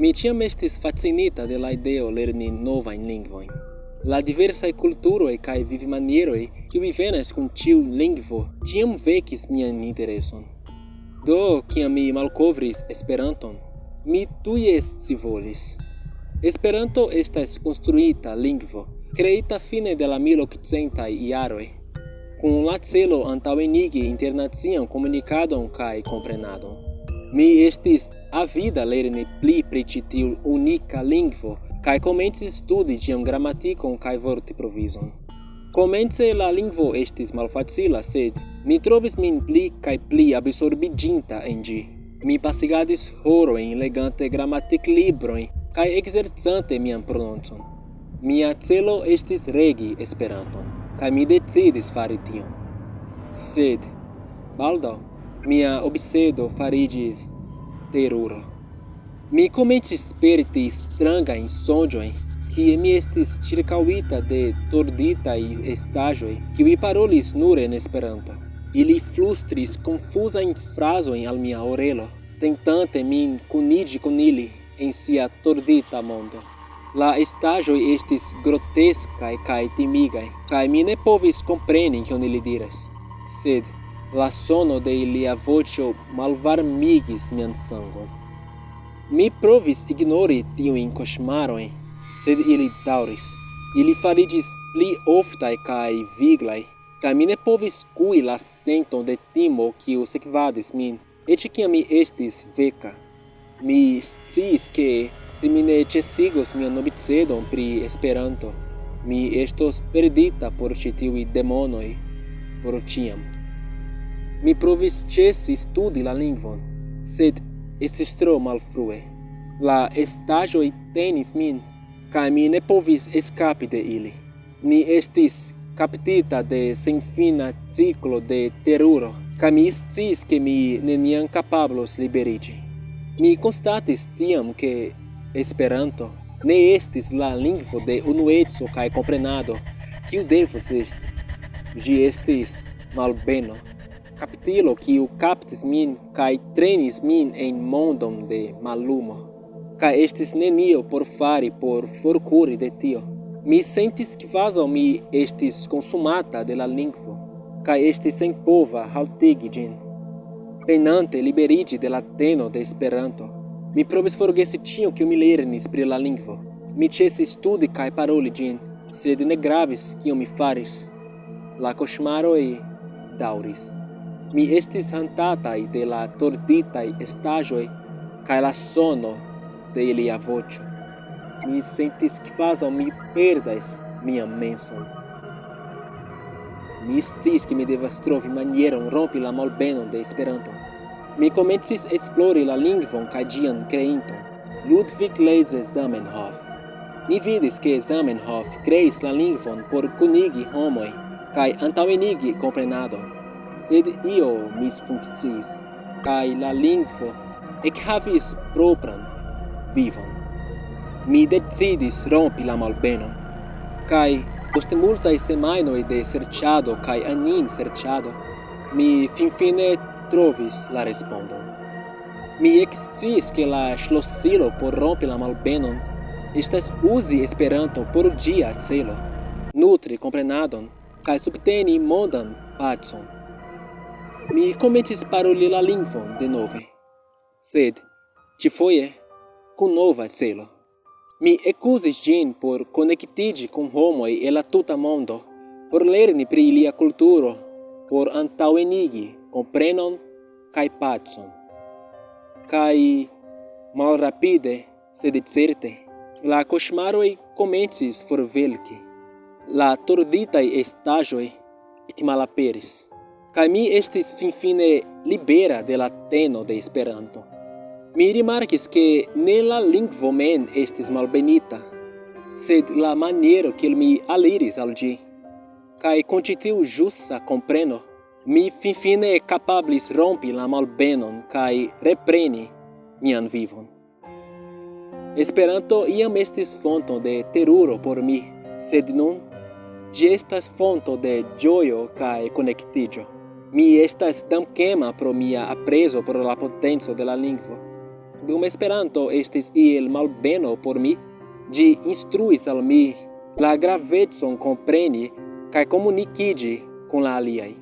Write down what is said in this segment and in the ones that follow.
Mi tiam estis fascinita de la ideo lerni novajn lingvojn. La diversaj kulturoj kaj vivmanieroj, kiuj venas kun ĉiu lingvo, tiam vekis mian intereson. Do, kiam mi malkovris Esperanton, mi tuj scivolis. Esperanto estas konstruita lingvo, kreita fine de la 1800-aj jaroj, kun la celo antaŭenigi internacian komunikadon kaj komprenadon. Mi estis avida lerni pli pri ĉi tiu unika lingvo kaj komencis studi ĝian gramatikon kaj vortprovizon. Komence la lingvo estis malfacila, sed mi trovis min pli kaj pli absorbiĝinta en ĝi. Mi pasigadis horojn legante gramatiklibrojn kaj ekzercante mian prononcon. Mia celo estis regi Esperanton, kaj mi decidis fari tion. Sed baldaŭ mia obsedo fariĝis teruro. Mi komencis sperti strangajn sonĝojn, kie mi estis ĉirkaŭita de torditaj estaĵoj, kiuj parolis nur en Esperanto. Ili flustris konfuzajn frazojn al mia orelo, tentante min kuniĝi kun ili en sia tordita mondo. La estaĵoj estis groteskaj kaj timigaj, kaj mi ne povis kompreni kion ili diras. Sed la sono de ilia voĉo malvarmigis mian sangon. Mi provis ignori tiujn koŝmarojn, sed ili daŭris. Ili fariĝis pli oftaj kaj viglaj, kaj mi ne povis kui la senton de timo kiu sekvadis min, eĉ kiam mi estis veka. Mi sciis ke se mi ne ĉesigos mian obsedon pri Esperanto, mi estos perdita por ĉi tiuj demonoj por ĉiam. Mi provis ĉesi studi la lingvon, sed estis tro malfrue. La estaĵoj tenis min, kaj mi ne povis eskapi de ili. Mi estis kaptita de senfina ciklo de teruro, kaj mi sciis ke mi neniam kapablos liberiĝi. Mi konstatis tiam ke Esperanto ne estis la lingvo de unueco kaj komprenado, kiu devus esti. Ĝi estis malbeno. Kaptilo kiu kaptis min kaj trenis min en mondon de mallumo, kaj estis nenio por fari por forkuri de tio. Mi sentis kvazaŭ mi estis konsumata de la lingvo, kaj estis senpova haltigi ĝin. Penante liberiĝi de la teno de Esperanto, mi provis forgesi ĉion kiu mi lernis pri la lingvo. Mi ĉesis studi kaj paroli ĝin, sed ne gravis kion mi faris. La koŝmaroj daŭris. Mi estis hantataj de la torditaj estaĵoj kaj la sono de ilia voĉo. Mi sentis kvazaŭ mi perdas mian menson. Mi sciis ke mi devas trovi manieron rompi la malbenon de Esperanto. Mi komencis esplori la lingvon kaj ĝian kreinton, Ludwig Leyse Zamenhof. Mi vidis ke Zamenhof kreis la lingvon por kunigi homoj kaj antaŭenigi komprenadon. Sed io misfunkciis, kaj la lingvo ekhavis propran vivon. Mi decidis rompi la malbenon, kaj post multaj semajnoj de serĉado kaj anim-serĉado, mi finfine trovis la respondon. Mi eksciis ke la ŝlosilo por rompi la malbenon estas uzi Esperanto por ĝia celo, nutri komprenadon kaj subteni mondan pacon. Mi komencis paroli la lingvon denove, sed ĉifoje kun nova celo. Mi ekuzis ĝin por konektiĝi kun homoj el la tuta mondo, por lerni pri ilia kulturo, por antaŭenigi komprenon kaj pacon. Kaj malrapide, sed certe, la koŝmaroj komencis forvelki. La torditaj estaĵoj ekmalaperis. Kaj mi estis finfine libera de la teno de Esperanto. Mi rimarkis ke ne la lingvo mem estis malbenita, sed la maniero kiel mi aliris al ĝi. Kaj kun ĉi tiu ĵusa kompreno, mi finfine kapablis rompi la malbenon kaj repreni mian vivon. Esperanto iam estis fonto de teruro por mi, sed nun ĝi estas fonto de ĝojo kaj konektiĝo. Mi estas dankema pro mia aprezo por la potenco de la lingvo. Dum Esperanto estis iel malbeno por mi, ĝi instruis al mi la gravecon kompreni kaj komunikiĝi kun la aliaj.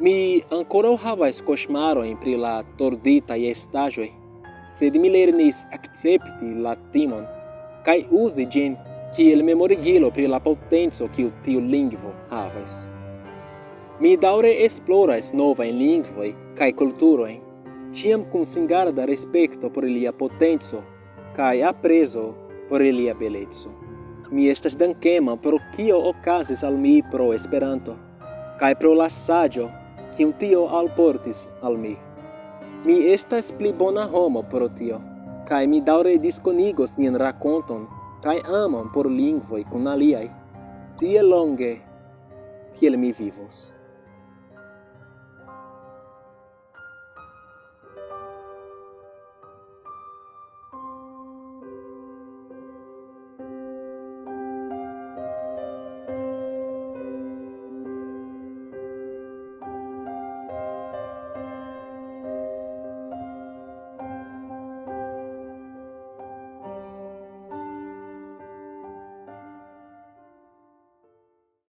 Mi ankoraŭ havas koŝmarojn pri la torditaj estaĵoj, sed mi lernis akcepti la timon kaj uzi ĝin kiel memorigilo pri la potenco kiu tiu lingvo havas. Mi daŭre esploras novajn lingvojn kaj kulturojn, ĉiam kun singarda respekto por ilia potenco kaj aprezo por ilia beleco. Mi estas dankema pro kio okazis al mi pro Esperanto, kaj pro la saĝo kiun tio alportis al mi. Mi estas pli bona homo pro tio, kaj mi daŭre diskonigos mian rakonton kaj amon por lingvoj kun aliaj, tiel longe kiel mi vivos.